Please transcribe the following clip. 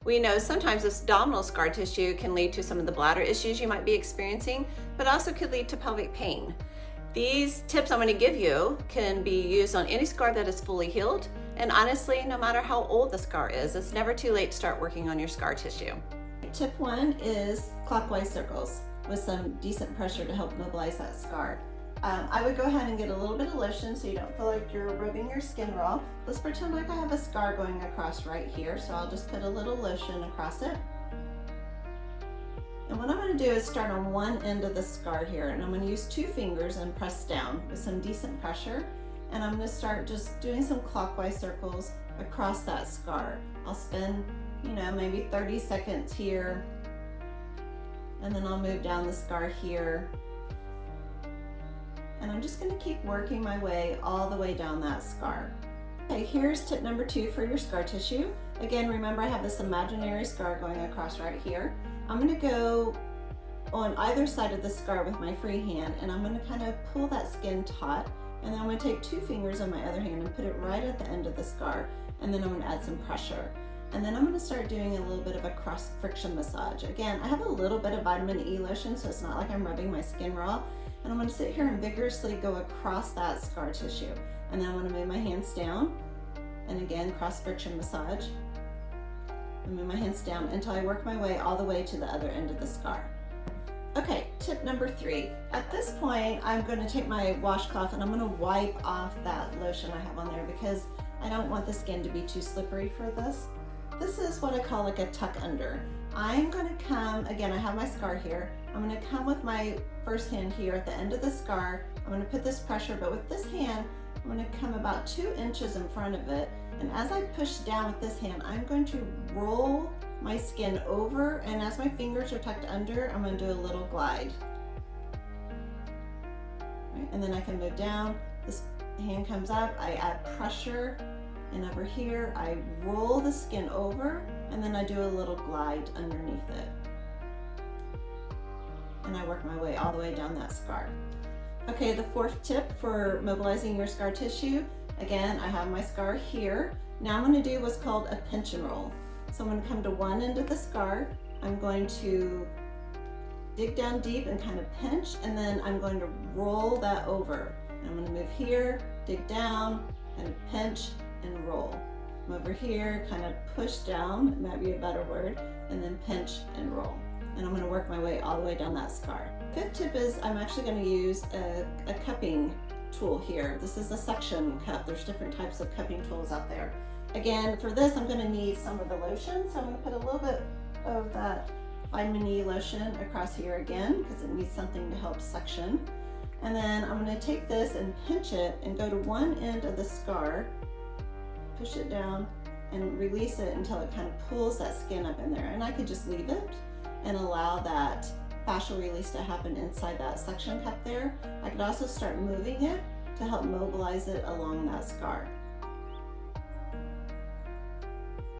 We know sometimes this abdominal scar tissue can lead to some of the bladder issues you might be experiencing, but also could lead to pelvic pain. These tips I'm going to give you can be used on any scar that is fully healed, and honestly, no matter how old the scar is, it's never too late to start working on your scar tissue. Tip 1 is clockwise circles with some decent pressure to help mobilize that scar. I would go ahead and get a little bit of lotion so you don't feel like you're rubbing your skin raw. Let's pretend like I have a scar going across right here, so I'll just put a little lotion across it. And what I'm going to do is start on one end of the scar here, and I'm going to use 2 fingers and press down with some decent pressure. And I'm going to start just doing some clockwise circles across that scar. I'll spend, maybe 30 seconds here, and then I'll move down the scar here. And I'm just going to keep working my way all the way down that scar. Okay, here's tip number 2 for your scar tissue. Again, remember I have this imaginary scar going across right here. I'm going to go on either side of the scar with my free hand, and I'm going to kind of pull that skin taut, and then I'm going to take 2 fingers on my other hand and put it right at the end of the scar, and then I'm going to add some pressure. And then I'm going to start doing a little bit of a cross friction massage. Again, I have a little bit of vitamin E lotion, so it's not like I'm rubbing my skin raw. And I'm going to sit here and vigorously go across that scar tissue. And then I'm going to move my hands down, and again, cross friction massage. And move my hands down until I work my way all the way to the other end of the scar. Okay, tip number 3. At this point, I'm going to take my washcloth and I'm going to wipe off that lotion I have on there because I don't want the skin to be too slippery for this. This is what I call like a tuck under. I'm going to come, again, I have my scar here. I'm going to come with my first hand here at the end of the scar. I'm going to put this pressure, but with this hand, I'm going to come about 2 inches in front of it. And as I push down with this hand, I'm going to roll my skin over, and as my fingers are tucked under, I'm going to do a little glide. Right? And then I can move down. This hand comes up, I add pressure, and over here, I roll the skin over, and then I do a little glide underneath it. And I work my way all the way down that scar. Okay, the 4th tip for mobilizing your scar tissue. Again, I have my scar here. Now I'm going to do what's called a pinch and roll. So I'm going to come to one end of the scar. I'm going to dig down deep and kind of pinch, and then I'm going to roll that over. And I'm going to move here, dig down, and pinch and roll. Come over here, kind of push down, it might be a better word, and then pinch and roll. And I'm going to work my way all the way down that scar. 5th tip is I'm actually going to use a cupping tool here. This is a suction cup. There's different types of cupping tools out there. Again, for this, I'm going to need some of the lotion, so I'm going to put a little bit of that vitamin E lotion across here again because it needs something to help suction. And then I'm going to take this and pinch it and go to one end of the scar, push it down, and release it until it kind of pulls that skin up in there. And I could just leave it and allow that fascial release to happen inside that suction cup there. I could also start moving it to help mobilize it along that scar.